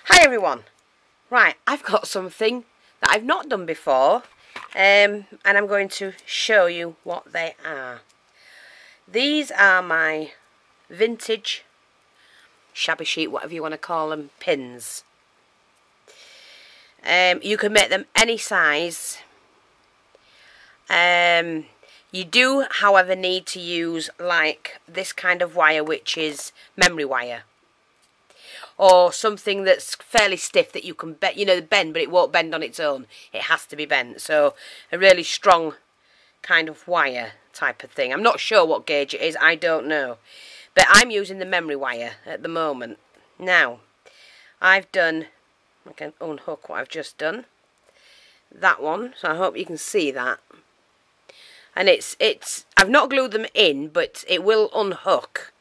Hi everyone. Right, I've got something that I've not done before, and I'm going to show you what they are. These are my vintage shabby chic, whatever you want to call them, pins. You can make them any size. You do, however, need to use like this kind of wire, which is memory wire, or something that's fairly stiff that you can bend, but it won't bend on its own. It has to be bent. So a really strong kind of wire type of thing. I'm not sure what gauge it is. I don't know, but I'm using the memory wire at the moment. Now I've done, I can unhook what I've just done, that one, so I hope you can see that. And I've not glued them in, but it will unhook.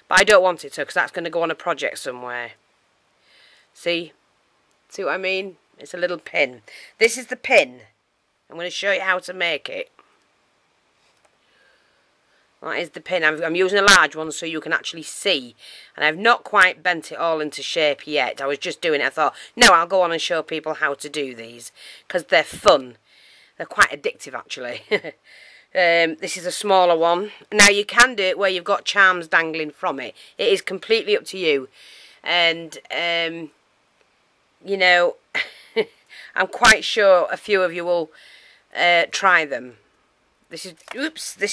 But I don't want it to, because that's going to go on a project somewhere. See what I mean? It's a little pin. This is the pin. I'm going to show you how to make it. That is the pin. I'm using a large one so you can actually see. And I've not quite bent it all into shape yet. I was just doing it. I thought, no, I'll go on and show people how to do these, because they're fun. They're quite addictive, actually. This is a smaller one. Now, you can do it where you've got charms dangling from it. It is completely up to you. And, you know, I'm quite sure a few of you will try them. This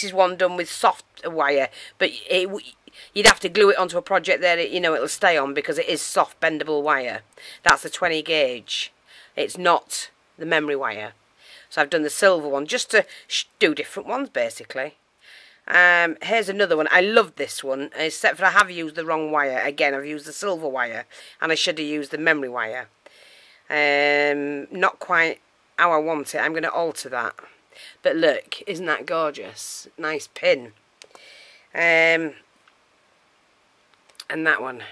is one done with soft wire, but you'd have to glue it onto a project that it'll stay on, because it is soft bendable wire. That's the 20 gauge. It's not the memory wire. So I've done the silver one just to do different ones, basically. Here's another one. I love this one, except for I have used the wrong wire. Again, I've used the silver wire, and I should have used the memory wire. Not quite how I want it. I'm going to alter that. But look, isn't that gorgeous? Nice pin. And that one.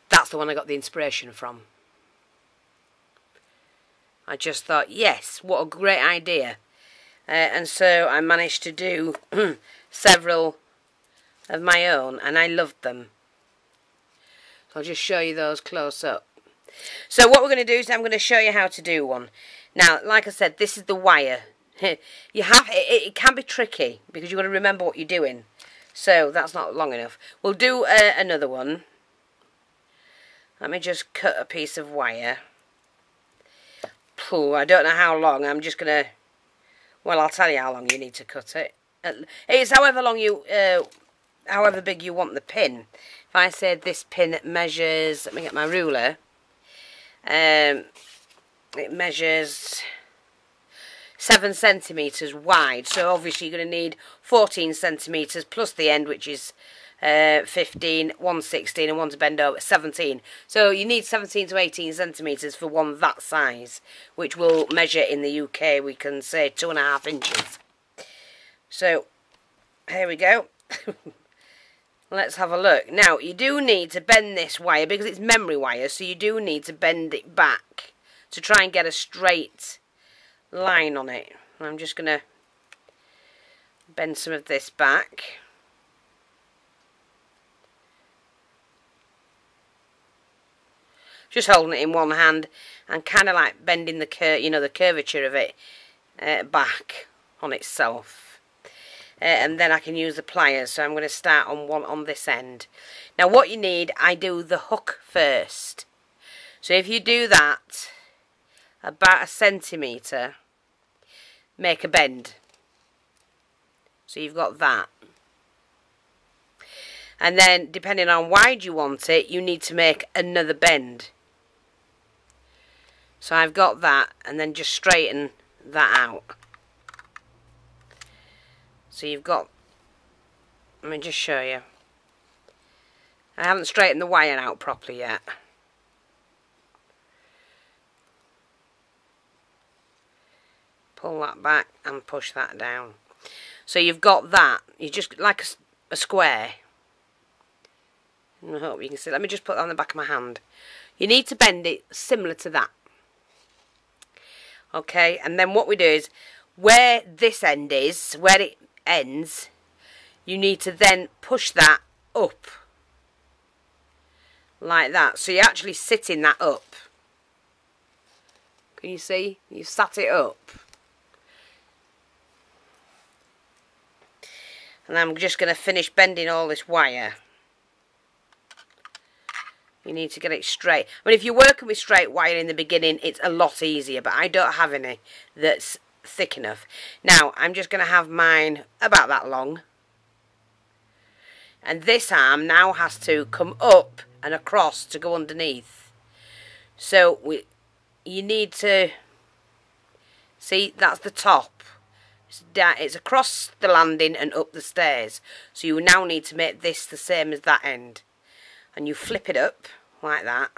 That's the one I got the inspiration from. I just thought, yes, what a great idea. And so I managed to do several of my own, and I loved them. So I'll just show you those close up. So what we're going to do is I'm going to show you how to do one. Now, like I said, this is the wire. It can be tricky, because you've got to remember what you're doing. So that's not long enough. We'll do another one. Let me just cut a piece of wire. I don't know how long. I'm just going to... Well, I'll tell you how long you need to cut it. It's however long however big you want the pin. If I said this pin measures... Let me get my ruler. It measures 7 centimetres wide. So obviously you're going to need 14 centimetres plus the end, which is 15, one 16, and one to bend over, 17. So you need 17 to 18 centimetres for one that size, which will measure in the UK, we can say 2.5 inches. So here we go. Let's have a look. Now, you do need to bend this wire, because it's memory wire, so you do need to bend it back to try and get a straight line on it. I'm just going to bend some of this back. Just holding it in one hand and kind of like bending the the curvature of it back on itself. And then I can use the pliers. So I'm going to start on one on this end. Now what you need, I do the hook first. So if you do that about 1 centimetre, make a bend. So you've got that. And then depending on how wide you want it, you need to make another bend. So I've got that, and then just straighten that out. So you've got, let me just show you. I haven't straightened the wire out properly yet. Pull that back and push that down. So you've got that. You just like a square. I hope you can see. Let me just put that on the back of my hand. You need to bend it similar to that. Okay, and then what we do is, where this end is, where it ends, you need to then push that up like that. So you're actually sitting that up. Can you see? You've sat it up. And I'm just going to finish bending all this wire. You need to get it straight. I mean, if you're working with straight wire in the beginning, it's a lot easier. But I don't have any that's thick enough. Now, I'm just going to have mine about that long. And this arm now has to come up and across to go underneath. So, you need to... See, that's the top. It's across the landing and up the stairs. So you now need to make this the same as that end. And you flip it up like that.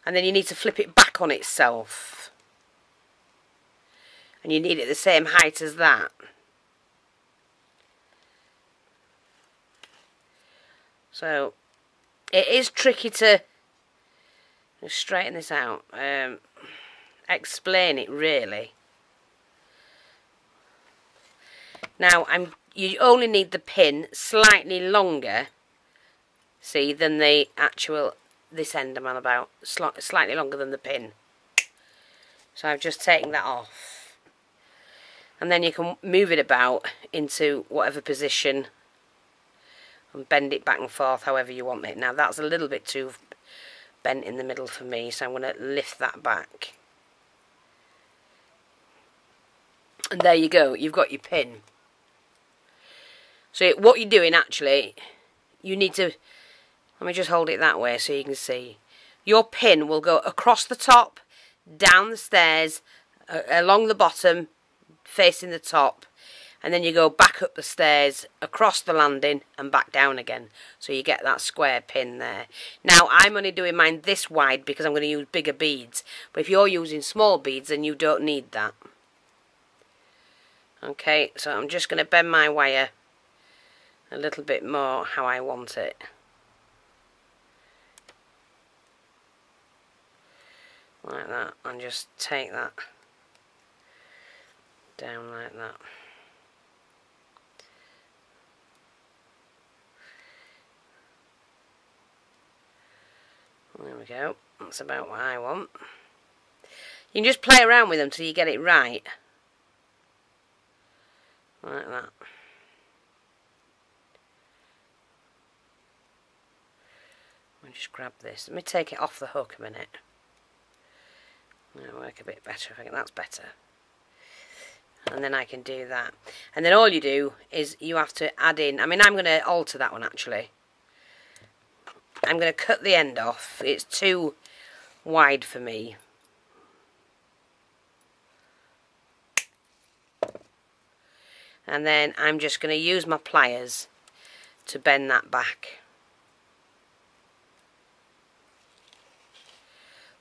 And then you need to flip it back on itself. And you need it the same height as that. So it is tricky to straighten this out. Explain it really. Now you only need the pin slightly longer, see, than the actual, this end I'm on about, slightly longer than the pin. So I've just taken that off. And then you can move it about into whatever position and bend it back and forth however you want it. Now that's a little bit too bent in the middle for me, so I'm going to lift that back. And there you go, you've got your pin. So what you're doing actually, you need to, let me just hold it that way so you can see. Your pin will go across the top, down the stairs, along the bottom, facing the top, and then you go back up the stairs, across the landing, and back down again. So you get that square pin there. Now, I'm only doing mine this wide because I'm going to use bigger beads. But if you're using small beads, then you don't need that. Okay, so I'm just going to bend my wire a little bit more how I want it. Like that, and just take that down like that. There we go, that's about what I want. You can just play around with them till you get it right. Like that. I'll just grab this. Let me take it off the hook a minute. That'll work a bit better. I think that's better. And then I can do that. And then all you do is you have to add in... I mean, I'm going to alter that one actually. I'm going to cut the end off. It's too wide for me. And then I'm just going to use my pliers to bend that back.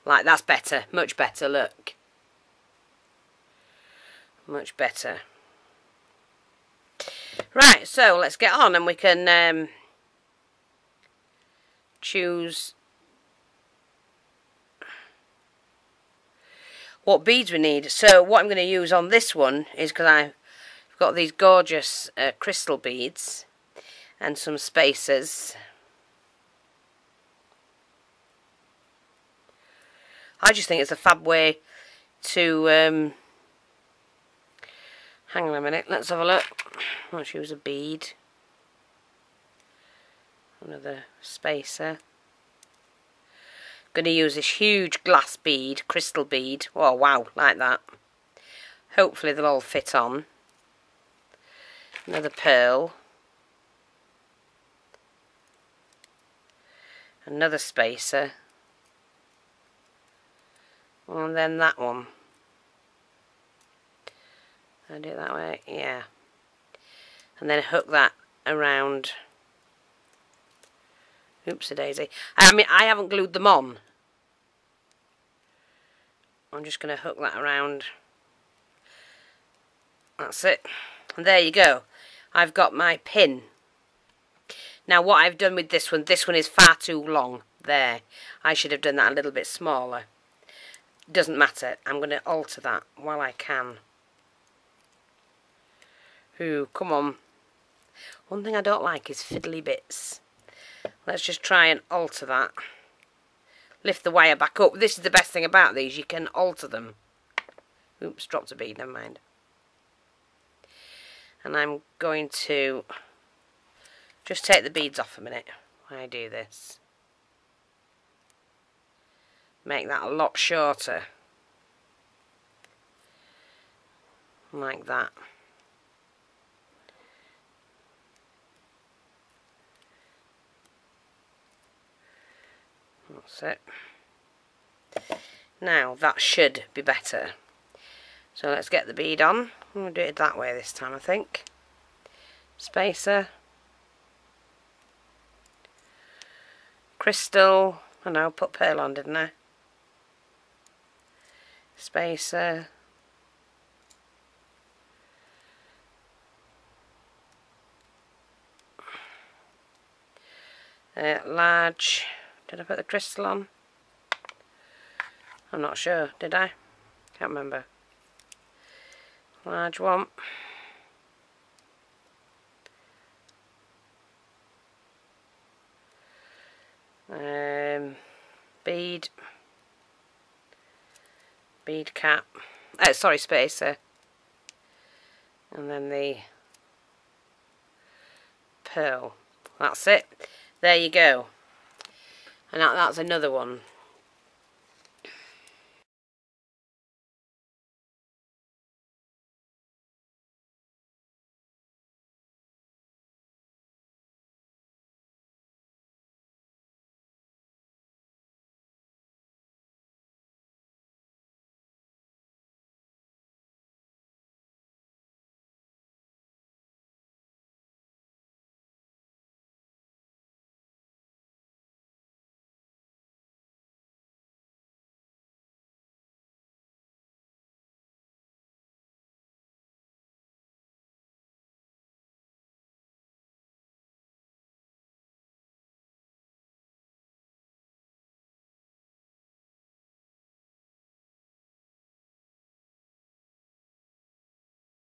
Like, that's better. Much better, look. Much better. Right, so let's get on and we can choose what beads we need. So what I'm going to use on this one is, because I've got these gorgeous crystal beads and some spacers. I just think it's a fab way to, hang on a minute, let's have a look. Let's use a bead. Another spacer. Going to use this huge glass bead, crystal bead. Oh wow, like that. Hopefully they'll all fit on. Another pearl. Another spacer. And then that one. I do it that way, yeah. And then hook that around. Oops-a-daisy. I mean, I haven't glued them on. I'm just going to hook that around. That's it. And there you go. I've got my pin. Now what I've done with this one is far too long. There. I should have done that a little bit smaller. Doesn't matter. I'm going to alter that while I can. Ooh, come on. One thing I don't like is fiddly bits. Let's just try and alter that. Lift the wire back up. This is the best thing about these, you can alter them. Oops, dropped a bead, never mind. And I'm going to just take the beads off a minute when I do this. Make that a lot shorter. Like that. That's it. Now that should be better. So let's get the bead on. I'm going to do it that way this time, I think. Spacer. Crystal. I know, put pearl on, didn't I? Spacer. Large. Did I put the crystal on? I'm not sure, did I? Can't remember. Large one. Bead. Bead cap. Sorry, spacer. And then the pearl. That's it. There you go. And that's another one.